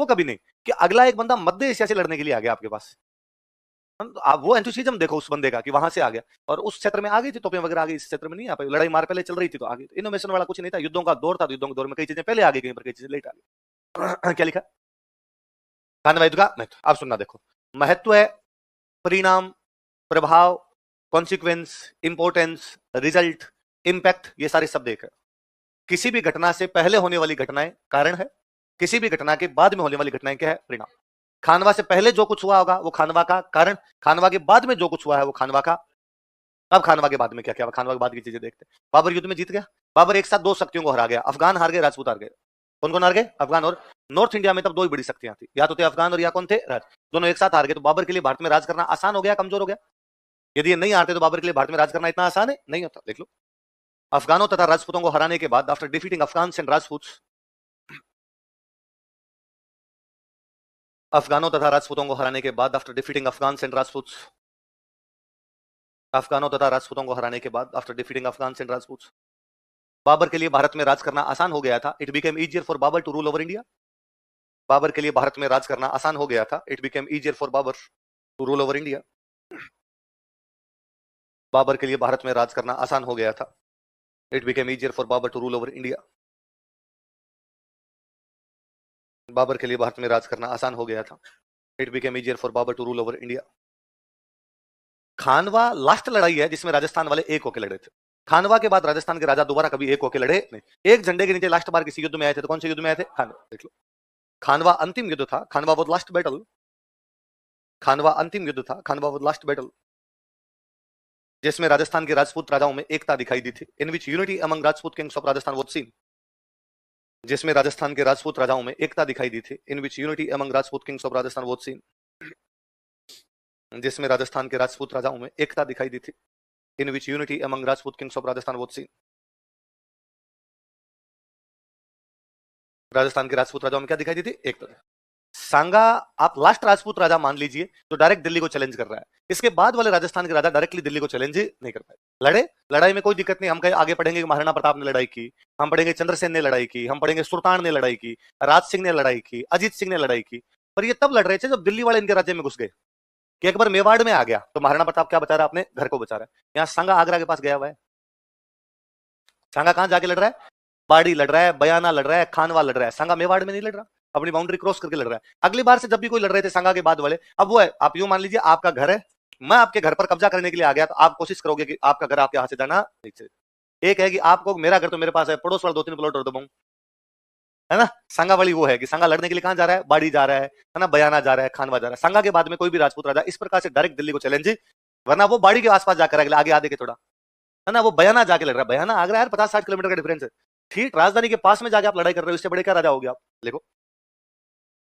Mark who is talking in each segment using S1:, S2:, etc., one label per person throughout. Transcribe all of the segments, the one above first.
S1: वो कभी नहीं कि अगला एक बंदा मध्य एशिया से लड़ने के लिए आ गया आपके पास। आप वो एंथुसिज्म देखो उस बंदे का कि वहां से आ गया और उस क्षेत्र में आ गई थी, तोपें वगैरह आ गई, इस क्षेत्र में नहीं आ पाई, लड़ाई मार पहले चल रही थी तो आ गई। इनोवेशन वाला कुछ नहीं था, युद्धों का दौर था, युद्धों के दौर में कई चीजें पहले आ गई, कहीं पर कई चीजें लेट आ गई। क्या लिखा खानवा युद्ध का महत्व, आप सुनना देखो। महत्व है परिणाम, प्रभाव, कॉन्सिक्वेंस, इंपोर्टेंस, रिजल्ट, इंपैक्ट, ये सारे शब्द एक है। किसी भी घटना से पहले होने वाली घटनाएं कारण है, किसी भी घटना के बाद में होने वाली घटनाएं क्या है, परिणाम। खानवा से पहले जो कुछ हुआ होगा वो खानवा का कारण, खानवा के बाद में जो कुछ हुआ है वो खानवा का। अब खानवा के बाद में क्या क्या, खानवा के बाद की चीजें देखते हैं। बाबर युद्ध में जीत गया, बाबर एक साथ दो शक्तियों को हरा गया, अफगान हार गए, राजपूत हार गए। कौन कौन हार गए, अफगान और नॉर्थ इंडिया में तब दो ही बड़ी शक्तियां थी, या तो थे अफगान और या कौन थे, राज। दोनों एक साथ हार गए, तो बाबर के लिए भारत में राज करना आसान हो गया, कमजोर हो गया। यदि ये नहीं हारते तो बाबर के लिए भारत में राज करना इतना आसान है नहीं होता। देख लो, अफगानों तथा राजपूतों को हराने के बाद, after defeating Afghan and Rajput, अफगानों तथा राजपूतों को हराने के बाद, after defeating Afghan and Rajput, अफगानों तथा राजपूतों को हराने के बाद, after defeating Afghan and Rajput, Babur के लिए भारत में राज करना आसान हो गया था। It became easier for Babar to rule over India. Babar के लिए भारत में राज करना आसान हो गया था। It became easier for Babar to rule over India. Babar के लिए भारत में राज करना आसान हो गया था। It became easier for Babar to rule over India. Babar के लिए भारत में राज करना आसान हो गया था। It became easier for Babar to rule over India. Khanwa last लड़ाई है जिसमें राजस्थान वाले एक होके लड़े थे। खानवा के बाद राजस्थान के राजा दोबारा कभी एक होके लड़े नहीं। एक झंडे के नीचे लास्ट बार किसी युद्ध में आए थे तो कौन से युद्ध में आए थे, खानवा। देख लो, खानवा अंतिम युद्ध था, खानवा वॉज लास्ट बैटल। खानवा अंतिम युद्ध था, खानवा वॉज लास्ट बैटल, जिसमें राजस्थान के राजपूत राजाओं में एकता दिखाई दी थी। In which unity among Rajput kings of Rajasthan was seen. जिसमें राजस्थान के राजपूत राजाओं में एकता दिखाई दी थी। In which unity among Rajput kings of Rajasthan was seen. जिसमें राजस्थान के राजपूत राजाओं में एकता दिखाई दी थी। In which unity among Rajput kings of Rajasthan was seen. Rajasthan के राजपूत राजाओं में क्या दिखाई दी थी, एकता। सांगा आप लास्ट राजपूत राजा मान लीजिए जो डायरेक्ट दिल्ली को चैलेंज कर रहा है। इसके बाद वाले राजस्थान के राजा डायरेक्टली दिल्ली को चैलेंज नहीं कर पाए। लड़े, लड़ाई में कोई दिक्कत नहीं, हम कहीं आगे पढ़ेंगे कि महाराणा प्रताप ने लड़ाई की, हम पढ़ेंगे चंद्रसेन ने लड़ाई की, हम पढ़ेंगे सुल्तान ने लड़ाई की, राज सिंह ने लड़ाई की, अजीत सिंह ने लड़ाई की। पर ये तब लड़ रहे थे जब दिल्ली वाले इनके राज्य में घुस गए कि एक बार मेवाड़ में आ गया तो महाराणा प्रताप क्या बचा रहा है, अपने घर को बचा रहा है। यहाँ सांगा आगरा के पास गया हुआ है। सांगा कहां जाके लड़ रहा है, बाड़ी लड़ रहा है, बयाना लड़ रहा है, खानवा लड़ रहा है। सांगा मेवाड़ में नहीं लड़ रहा, अपनी बाउंड्री क्रॉस करके लड़ रहा है। अगली बार से जब भी कोई लड़ रहे थे सांगा के बाद वाले, अब वो है, आप यूं मान लीजिए आपका घर है, मैं आपके घर पर कब्जा करने के लिए आ गया तो आप कोशिश करोगे कि आपका घर आपके हाथ से जाना नहीं चाहिए। एक है कि आपको मेरा घर तो मेरे पास है, पड़ोस वाला 2-3 प्लॉट और दबाऊं, है ना। सांगा वाली वो है कि सांगा लड़ने के लिए कहां जा रहा है, बाड़ी जा रहा है ना, बयाना जा रहा है, खानवा जा रहा है। सांगा के बाद में कोई भी राजपूत राजा इस प्रकार से डायरेक्ट दिल्ली को चैलेंज, वरना वो बाड़ी के आसपास जाकर आगे आगे के थोड़ा, है ना, वो बयाना जाके लड़ रहा है। बयाना आगरा यार 50-60 किलोमीटर का डिफरेंस है। ठीक राजधानी के पास में जाके आप लड़ाई कर रहे हो, इससे बड़े क्या राजा हो गया आप। देखो,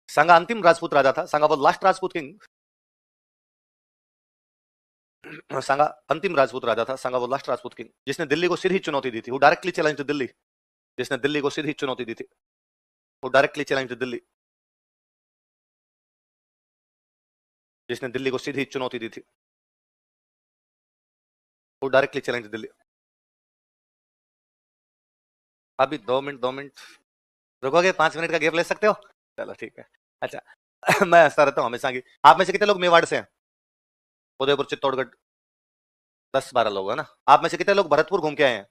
S1: सांगा अंतिम राजपूत राजा था, सांगा वो लास्ट राजपूत किंग। सांगा अंतिम राजपूत राजा था, सांगा वो लास्ट राजपूत किंग, जिसने दिल्ली को सीधी चुनौती दी थी। वो डायरेक्टली चैलेंज दिल्ली, जिसने दिल्ली को सीधी चुनौती दी थी, वो डायरेक्टली चैलेंज दिल्ली, जिसने दिल्ली को सीधी चुनौती दी थी, वो डायरेक्टली चैलेंज दिल्ली। अभी 2 मिनट रुकोगे, 5 मिनट का गैप ले सकते हो, चलो ठीक है। अच्छा मैं हंसता रहता हूँ हमेशा की। आप में से कितने लोग मेवाड़ से हैं, उदयपुर चित्तौड़गढ़, 10-12 लोग है ना। आप में से कितने लोग भरतपुर घूम के आए हैं,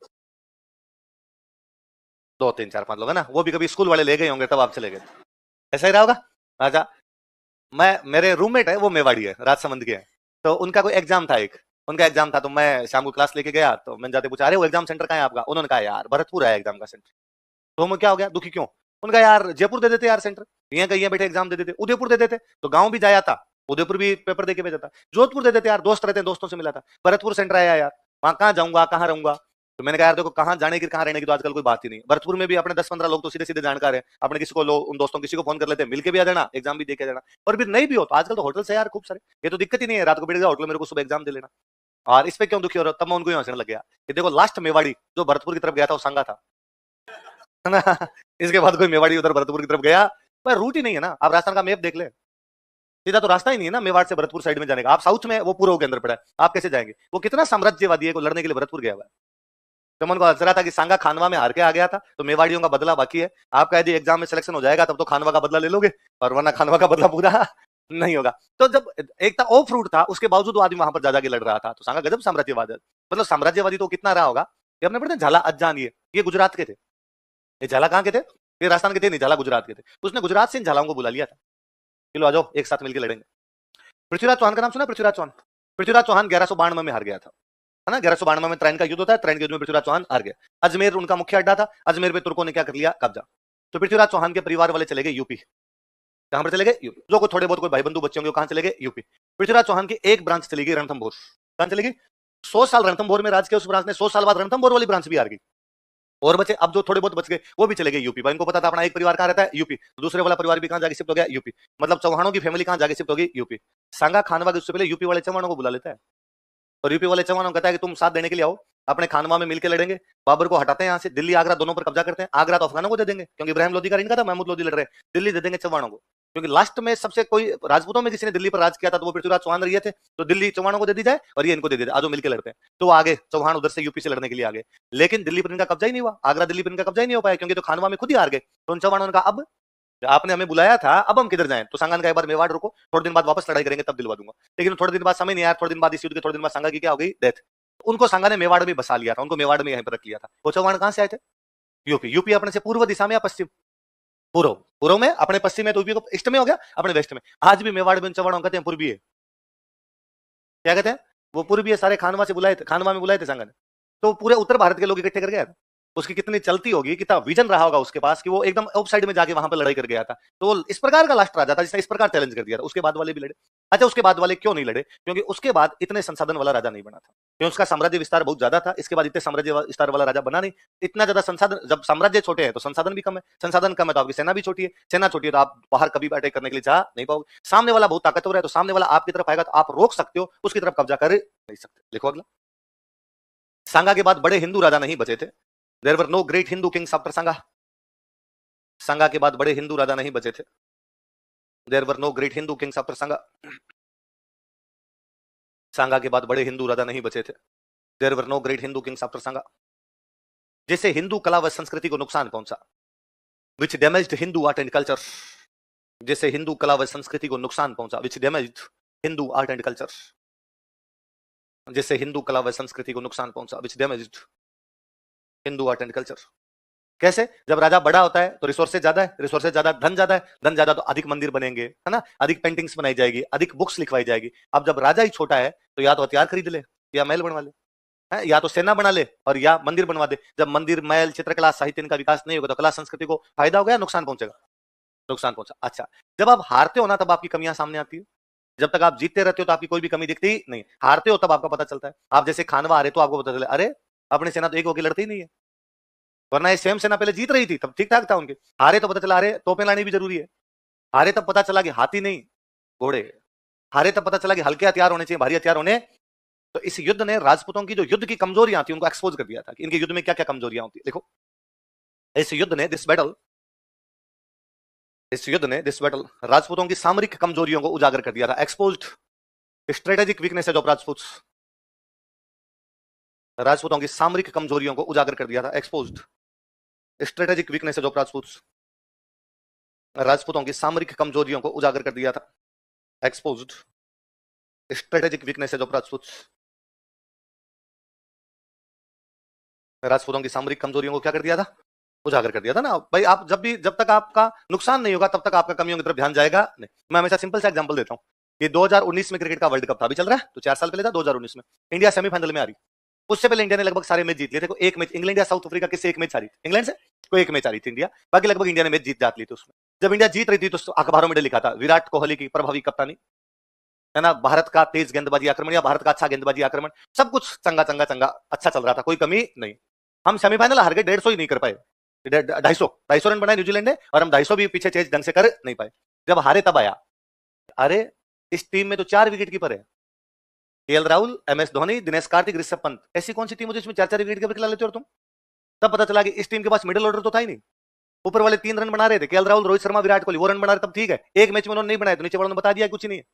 S1: 2-3-4-5 लोग है ना। वो भी कभी स्कूल वाले ले गए होंगे तब आप चले गए, ऐसा ही रहा होगा। अच्छा, मेरे रूममेट है वो मेवाड़ी है, राजसमंद के हैं। तो उनका कोई एग्जाम था, उनका एग्जाम था, तो मैं शाम को क्लास लेके गया तो मैंने जाते पूछा, अरे वो एग्जाम सेंटर कहाँ है आपका। उन्होंने कहा यार भरतपुर है एग्जाम का सेंटर। तो मैं क्या हो गया, दुखी क्यों। उनका यार जयपुर दे देते यार सेंटर, यहाँ कहीं बैठे एग्जाम दे देते, उदयपुर दे देते तो गांव भी जाया था, उदयपुर भी पेपर दे के भेजा था। जोधपुर दे देते यार, दोस्त रहते हैं, दोस्तों से मिला था। भरतपुर सेंटर आया यार, वहां कहाँ जाऊंगा, कहाँ रहूंगा। तो मैंने कहा यार देखो, कहाँ जाने की कहाँ रहने की तो आजकल कोई बात ही नहीं। भरतपुर में भी अपने 10-15 लोग तो सीधे सीधे जानकार है, अपने किसी को उन दोस्तों किसी को फोन कर लेते हैं, मिलके भी आ जाना, एग्जाम भी दे के जाना। और फिर नहीं भी हो तो आजकल तो होटल से यार खूब सारे, ये तो दिक्कत ही नहीं है, रात को बैठ गया होटल, मेरे को सुबह एग्जाम दे लेना। और इस पे क्यों दुखी हो रहा हो, तब मैं उनको ही हंसने लग गया कि देखो लास्ट मेवाड़ी जो भरतपुर की तरफ गया था वो सांगा था, है ना। इसके बाद कोई मेवाड़ी उधर भरतपुर की तरफ गया, पर रूट ही नहीं है ना। आप राजस्थान का मैप देख ले, सीधा तो रास्ता ही नहीं है ना मेवाड़ से भरतपुर साइड में जाने का। आप साउथ में, वो पूर्व के अंदर पड़ा है, आप कैसे जाएंगे। वो कितना साम्राज्यवादी है, को लड़ने के लिए भरतपुर गया हुआ है। तो मन को हंस रहा था कि सांगा खानवा में हार के आ गया था, तो मेवाड़ियों का बदला बाकी है। आपका यदि एग्जाम में सिलेक्शन हो जाएगा तब तो खानवा का बदला ले लोगे, और वरना खानवा का बदला पूरा नहीं होगा। तो जब एक था ओ फ्रूट था, उसके बावजूद वो आदमी वहां पर जा जाके लड़ रहा था, तो सांगा गजब साम्राज्यवाद है। मतलब साम्राज्यवादी तो कितना रहा होगा कि आपने पढ़ते झाला अज्जान, ये गुजरात के थे। ये झाला कहाँ के थे? ये राजस्थान के थे नहीं, झाला गुजरात के थे। उसने गुजरात से इन झालाओं को बुला लिया था, चलो आ जाओ एक साथ मिलकर लड़ेंगे। पृथ्वीराज चौहान का नाम सुना? पृथ्वीराज चौहान, पृथ्वीराज चौहान 1192 में हार गया था, है ना। 1192 में त्रैन का युद्ध होता है, त्रैन के युद्ध में पृथ्वीराज चौहान हार गया। अजमेर उनका मुख्य अड्डा था, अजमेर पे तुर्कों ने क्या कर लिया? कब्जा। तो पृथ्वीराज चौहान के परिवार वाले चले गए यूपी। कहां पर चले गए? यूपी। जो कोई थोड़े बहुत कोई भाई बंधु बच्चे होंगे, कहां चले गए? यूपी। पृथ्वीराज चौहान की एक ब्रांच चली गई रणथंभौर। कहां चली गई? 100 साल रणथंभौर में राज किया उस ब्रांच ने, 100 साल बाद रणथंभौर वाली ब्रांच भी हार गई, और बचे अब जो थोड़े बहुत बच गए वो भी चले गए यूपी। भाई इनको पता था अपना एक परिवार कहां रहता है? यूपी। दूसरे वाला परिवार भी कहां जाके शिफ्ट हो गया? यूपी। मतलब चौहानों की फैमिली कहां जाके शिफ्ट होगी? यूपी। सांगा खानवा के उससे पहले यूपी वाले चौहानों को बुला लेता है, और यूपी वाले चौहानों को कहता है कि तुम साथ देने के लिए आओ, अपने खानवा में मिलकर लड़ेंगे, बाबर को हटाते हैं यहाँ से, दिल्ली आगरा दोनों पर कब्जा करते हैं। आगरा तो अफगानों को दे देंगे क्योंकि इब्राहिम लोदी का इनका था, महमूद लोदी लड़ रहे हैं, दिल्ली दे देंगे चौहानों को, क्योंकि लास्ट में सबसे कोई राजपूतों में किसी ने दिल्ली पर राज किया था तो वो पृथ्वीराज चौहान रहे थे, तो दिल्ली चौहानों को दे दी जाए और ये इनको दे दी जाए, आज मिलकर लड़ते हैं। तो आगे चौहान उधर से यूपी से लड़ने के लिए आगे, लेकिन दिल्ली पर इनका कब्जा ही नहीं हुआ, आगरा दिल्ली पर इनका कब्जा ही नहीं हो पाया, क्योंकि तो खानवा में खुद ही हार गए। तो उन चौहानों ने कहा अब आपने हमें बुलाया था, अब हम किधर जाएं? तो सांगा ने कहा एक बार मेवाड़ रुको, थोड़े दिन बाद वापस लड़ाई करेंगे तब दिलवा दूंगा। लेकिन थोड़े दिन बाद समय नहीं आया, थोड़े दिन बाद इस युद्ध के थोड़े दिन बाद सांगा की क्या हो गई? डेथ। उनको सांगा ने मेवाड़ में बसा लिया था, उनको मेवाड़ में यहीं पर रख लिया था। वो चौहान कहां से आए थे? यूपी। यूपी अपने से पूर्व दिशा में या पश्चिम? पूर्व। पूर्व में अपने पश्चिम में, तो यूपी को ईस्ट में हो गया, अपने वेस्ट में। आज भी मेवाड़ में चौहानों कहते हैं पूर्वी है, क्या कहते हैं? वो पूर्वी है। सारे खानवा से बुलाए थे, खानवा में बुलाए थे सांगा ने, तो पूरे उत्तर भारत के लोग इकट्ठे कर गया था। उसकी कितनी चलती होगी, कितना विजन रहा होगा उसके पास कि वो एकदम आउट साइड में जाके वहां पर लड़ाई कर गया था। तो इस प्रकार का लास्ट राजा था जिसने इस प्रकार चैलेंज कर दिया था। उसके बाद वाले भी लड़े। अच्छा, उसके बाद वाले क्यों नहीं लड़े? क्योंकि उसके बाद इतने संसाधन वाला राजा नहीं बना था, क्योंकि उसका साम्राज्य विस्तार बहुत ज्यादा था। इसके बाद इतने साम्राज्य विस्तार वाला राजा बना नहीं। इतना ज्यादा संसाधन, जब साम्राज्य छोटे हैं तो संसाधन भी कम है, संसाधन कम है तो आपकी सेना भी छोटी है, सेना छोटी है तो आप बाहर कभी अटैक करने के लिए जा नहीं पाओगे। सामने वाला बहुत ताकतवर है तो सामने वाला आपकी तरफ आएगा तो आप रोक सकते हो, उसकी तरफ कब्जा कर नहीं सकते। देखो अगला, सांगा के बाद बड़े हिंदू राजा नहीं बचे थे। There were no great Hindu kings after Sangha. संगा के बाद बड़े हिंदू राजा नहीं बचे थे। There were no great Hindu kings after Sangha. सांगा के बाद बड़े हिंदू राजा नहीं बचे थे। There were no great Hindu kings after Sangha. जिससे हिंदू कला व संस्कृति को नुकसान पहुंचा, which damaged Hindu art and culture. जिससे हिंदू कला व संस्कृति को नुकसान पहुंचा, which damaged Hindu art and culture. जिससे हिंदू कला व संस्कृति को नुकसान पहुंचा, which damaged Hindu art and culture. कैसे? जब राजा बड़ा होता है तो रिसोर्सेज ज्यादा है, रिसोर्सेज ज्यादा, धन ज्यादा है, धन ज्यादा तो अधिक मंदिर बनेंगे, है ना, अधिक पेंटिंग्स बनाई जाएगी, अधिक बुक्स लिखवाई जाएगी। अब जब राजा ही छोटा है तो या तो हथियार खरीद ले, या महल बनवा ले, है, या तो सेना बना ले, और या मंदिर बनवा दे। जब मंदिर, महल, चित्रकला, साहित्य इनका विकास नहीं होगा तो कला संस्कृति को फायदा होगा या नुकसान पहुंचेगा? नुकसान पहुंचा। अच्छा, जब आप हारते हो ना तब आपकी कमियां सामने आती है। जब तक आप जीतते रहते हो तो आपकी कोई भी कमी दिखती ही नहीं, हारते हो तब आपका पता चलता है। आप जैसे खानवा हारे तो आपको पता चले, अरे अपनी सेना तो एक होकर लड़ती ही नहीं है, वरना ये सेम सेना पहले जीत रही थी तब ठीक ठाक था उनके। हारे तो पता चला अरे तोपें लानी भी जरूरी है। हारे तब पता चला कि हाथी नहीं घोड़े। हारे तब पता चला कि हल्के हथियार होने चाहिए, भारी हथियार होने। तो इस युद्ध ने राजपूतों की जो युद्ध की कमजोरियां थी उनको एक्सपोज कर दिया था कि इनके युद्ध में क्या क्या कमजोरियां होती। देखो, इस युद्ध ने, दिस बैटल राजपूतों की सामरिक कमजोरियों को उजागर कर दिया था। Exposed strategic weaknesses of Rajputs. राजपूतों की सामरिक कमजोरियों को उजागर कर दिया था। Exposed strategic weaknesses of Rajputs. राजपूतों की सामरिक कमजोरियों को उजागर कर दिया था। Exposed strategic weaknesses of Rajputs. राजपूतों की सामरिक कमजोरियों को क्या कर दिया था? उजागर कर दिया था ना भाई। आप जब तक आपका नुकसान नहीं होगा तब तक आपका कमियों की तरफ ध्यान जाएगा नहीं। मैं हमेशा सिंपल सा एग्जांपल देता हूं कि 2019 में क्रिकेट का वर्ल्ड कप था, अभी चल रहा है, तो 4 साल पहले था 2019 में इंडिया सेमीफाइनल में आ रही। उससे पहले इंडिया ने लगभग सारे मैच जीत लिए थे। कोई एक मैच इंग्लैंड या साउथ अफ्रीका किससे एक मैच हारी थी? इंग्लैंड से कोई एक मैच हारी थी इंडिया, बाकी लगभग इंडिया ने मैच जीत जात ली थी उसमें। जब इंडिया जीत रही थी तो अखबारों में लिखा था विराट कोहली की प्रभावी कप्तानी, है ना, भारत का तेज गेंदबाजी आक्रमण या भारत का अच्छा गेंदबाजी आक्रमण, सब कुछ चंगा चंगा चंगा अच्छा चल रहा था, कोई कमी नहीं। हम सेमीफाइनल हार गए, 150 ही नहीं कर पाए, 250 रन बनाए न्यूजीलैंड ने, और हम 250 भी पीछे चेज ढंग से कर नहीं पाए। जब हारे तब आया, अरे इस टीम में तो 4 विकेट कीपर है, केएल राहुल, एमएस धोनी, दिनेश कार्तिक, ऋषभ पंत। ऐसी कौन सी टीम है जिसमें 4 विकेट कीपर खिला लेते हो तुम? तब पता चला कि इस टीम के पास मिडिल ऑर्डर तो था ही नहीं। ऊपर वाले 3 रन बना रहे थे, केएल राहुल, रोहित शर्मा, विराट कोहली, वो रन बना रहे तब ठीक है, एक मैच में उन्होंने नहीं बनाए तो नीचे वालों ने बता दिया कुछ नहीं है।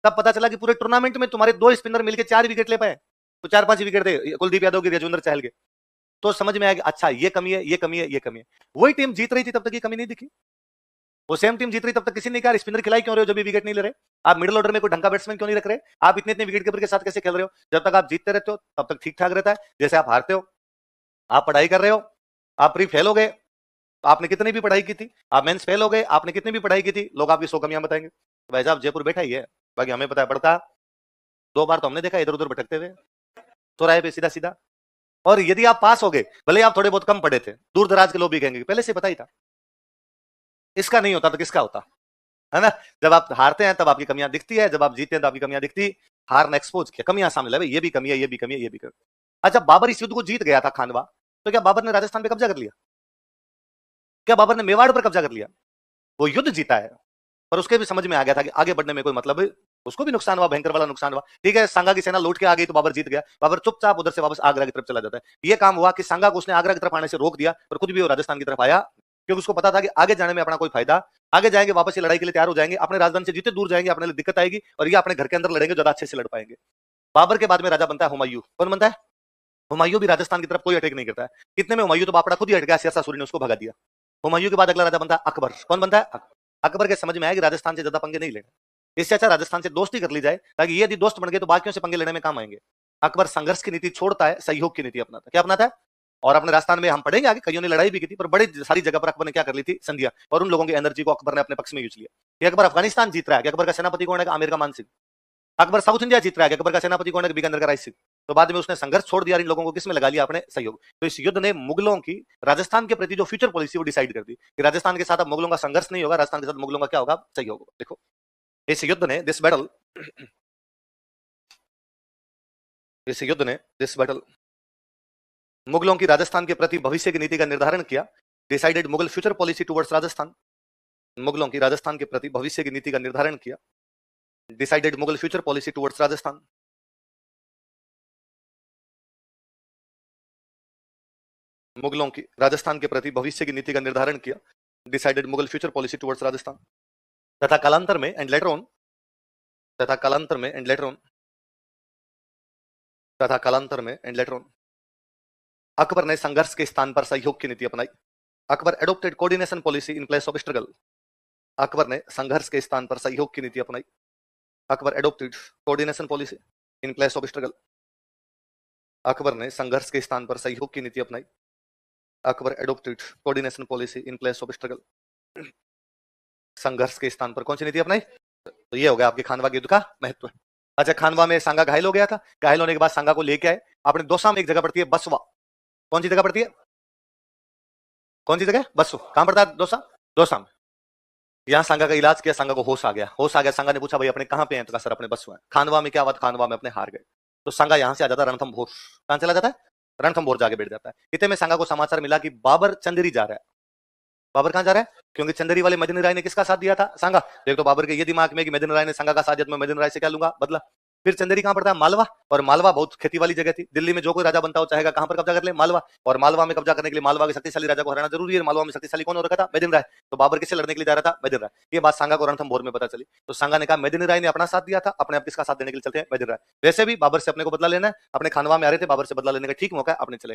S1: तब पता चला कि पूरे टूर्नामेंट में तुम्हारे 2 स्पिनर मिलकर 4 विकेट ले पाए, तो 4-5 विकेट थे कुलदीप यादव के, राजेंद्र चहल के। तो समझ में आएगा अच्छा ये कमी है, ये कमी है, ये कमी है। वही टीम जीत रही थी तब तक ये कमी नहीं दिखी। वो सेम टीम जीत रही तब तक किसी ने कहा स्पिनर खिलाई क्यों रहे हो जब भी विकेट नहीं ले रहे? आप मिडिल ऑर्डर में कोई ढंग का बैट्समैन क्यों नहीं रख रहे? आप इतने इतने विकेट कीपर के साथ कैसे खेल रहे हो? जब तक आप जीतते रहते हो तब तक ठीक ठाक रहता है। जैसे आप हारते हो, आप पढ़ाई कर रहे हो, आप प्री फेल हो गए, आपने कितनी भी पढ़ाई की थी, आप मेंस फेल हो गए, आपने कितनी भी पढ़ाई की थी, लोग आपकी 100 कमियां बताएंगे। भाई साहब जयपुर बैठा ही है, बाकी हमें पता है पड़ता। 2 बार तो हमने देखा इधर उधर भटकते हुए चौराहे पे सीधा सीधा। और यदि आप पास हो गए, भले आप थोड़े बहुत कम पढ़े थे, दूर दराज के लोग भी कहेंगे पहले से पता ही था। इसका नहीं होता तो किसका होता है ना? जब आप हारते हैं तब आपकी कमियां दिखती है, जब आप जीतते हैं तो आपकी कमियां दिखती। हार ने एक्सपोज किया, कमियां सामने ला, ये भी कमी है, ये भी कमी है, ये भी कमी। अच्छा बाबर इस युद्ध को जीत गया था खानवा, तो क्या बाबर ने राजस्थान पे कब्जा कर लिया? क्या बाबर ने मेवाड़ पर कब्जा कर लिया? वो युद्ध जीता है, पर उसके भी समझ में आ गया था कि आगे बढ़ने में कोई मतलब है। उसको भी नुकसान हुआ, भयंकर वाला नुकसान हुआ। ठीक है, सांगा की सेना लौट के आ गई तो बाबर जीत गया। बाबर चुपचाप उधर से वापस आगरा की तरफ चला जाता है। ये काम हुआ कि सांगा को उसने आगरा की तरफ आने से रोक दिया, पर खुद भी वो राजस्थान की तरफ आया, क्योंकि उसको पता था कि आगे जाने में अपना कोई फायदा, आगे जाएंगे वापस ये लड़ाई के लिए तैयार हो जाएंगे, अपने राजधानी से जितने दूर जाएंगे अपने लिए दिक्कत आएगी, और ये अपने घर के अंदर लड़ेंगे, ज्यादा अच्छे से लड़ पाएंगे। बाबर के बाद में राजा बनता है हुमायूं। कौन बनता है? हुमायूं भी राजस्थान की तरफ कोई अटैक नहीं करता है। कितने में हुमायूं तो बापड़ा खुद ही हट गया, शेरशाह सूरी ने उसको भगा दिया। हुमायूं के बाद अगला राजा बनता है अकबर। कौन बनता है? अकबर के समझ में आया कि राजस्थान से ज्यादा पंगे नहीं लेने, इससे अच्छा राजस्थान से दोस्ती कर ली जाए, ताकि ये यदि दोस्त बन गए तो बाकियों से पंगे लेने में काम आएंगे। अकबर संघर्ष की नीति छोड़ता है, सहयोग की नीति अपनाता है। क्या अपनाता है? और अपने राजस्थान में हम पढ़ेंगे आगे, कईयों ने लड़ाई भी की थी, पर बड़ी सारी जगह पर अकबर ने क्या कर ली थी? संधियां। और उन लोगों की एनर्जी को अकबर ने अपने पक्ष में यूज लिया। कि अकबर अफगानिस्तान जीत रहा है, कि अकबर का सेनापति कौन है? आमिर का मान सिंह। अकबर साउथ इंडिया जीत रहा है, कि अकबर का सेनापति कौन है? बीकानेर का राय सिंह। तो बाद में उसने संघर्ष छोड़ दिया, इन लोगों को किसमें लगा लिया? अपने सहयोग। तो इस युद्ध ने मुगलों की राजस्थान के प्रति जो फ्यूचर पॉलिसी वो डिसाइड कर दी कि राजस्थान के साथ अब मुगलों का संघर्ष नहीं होगा, राजस्थान के साथ मुगलों का क्या होगा? सहयोग होगा। देखो इस युद्ध ने दिस बैटल मुगलों की राजस्थान के प्रति भविष्य की नीति का निर्धारण किया। Decided Mughal future policy towards Rajasthan. मुगलों की राजस्थान के प्रति भविष्य की नीति का निर्धारण किया। Decided Mughal future policy towards Rajasthan. मुगलों की राजस्थान के प्रति भविष्य की नीति का निर्धारण किया। Decided Mughal future policy towards Rajasthan. तथा कालांतर में एंड लेटर ऑन तथा कालांतर में एंड लेटर ऑन तथा कालांतर में एंड लेटर ऑन अकबर ने संघर्ष के स्थान पर सहयोग की नीति अपनाई। Akbar adopted coordination policy in place of struggle. Akbar ने संघर्ष के स्थान पर सहयोग की नीति अपनाई। Akbar adopted coordination policy in place of struggle. Akbar ने संघर्ष के स्थान पर सहयोग की नीति अपनाई। Akbar adopted coordination policy in place of struggle. संघर्ष के स्थान पर कौन सी नीति अपनाई? तो ये हो गया आपके खानवा के युद्ध का महत्व। अच्छा खानवा में सांगा घायल हो गया था, घायल होने के बाद सांगा को लेके आए। आपने दौसा में एक जगह पड़ती है बसवा। कौन सी जगह पड़ती है? कौन सी जगह? बसवा। कहां पड़ता है? दौसा। दौसा में। यहाँ सांगा का इलाज किया, सांगा को होश आ गया। होश आ गया, सांगा ने पूछा भाई अपने कहां पे हैं? तो कहा सर अपने बसवा है। खानवा में क्या बात? खानवा में अपने हार गए। तो सांगा यहां से आ जाता है रणथंभौर। कहां चला जाता है? रणथंभौर जाके बैठ जाता है। इतने में सांगा को समाचार मिला कि बाबर चंदेरी जा रहा है। बाबर कहां जा रहा है? क्योंकि चंदेरी वाले मदनी राय ने किसका साथ दिया था? सांगा। देख तो बाबर के ये दिमाग में कि मदनी राय ने सांगा का साथ दिया, मैं मदनी राय से क्या लूंगा? बदला। फिर चंदेरी कहां पड़ता है? मालवा। और मालवा बहुत खेती वाली जगह थी। दिल्ली में जो कोई राजा बनता हो चाहेगा कहां पर कब्जा कर ले? मालवा। और मालवा में कब्जा करने के लिए मालवा के शक्तिशाली राजा को हराना जरूरी है। मालवा में शक्तिशाली कौन हो रखा था? मदनी राय। तो बाबर किससे लड़ने के लिए जा रहा था? मदनी राय। ये बात सांगा को रणथंभौर में पता चली। तो सांगा ने कहा मदनी राय ने अपना साथ दिया था, अपने आप किसका साथ देने के लिए चलते हैं? मदनी राय। वैसे भी बाबर से अपने को बदला लेना है, अपने खानवा में आ रहे थे, बाबर से बदला लेने का ठीक मौका है, अपने चलेंगे।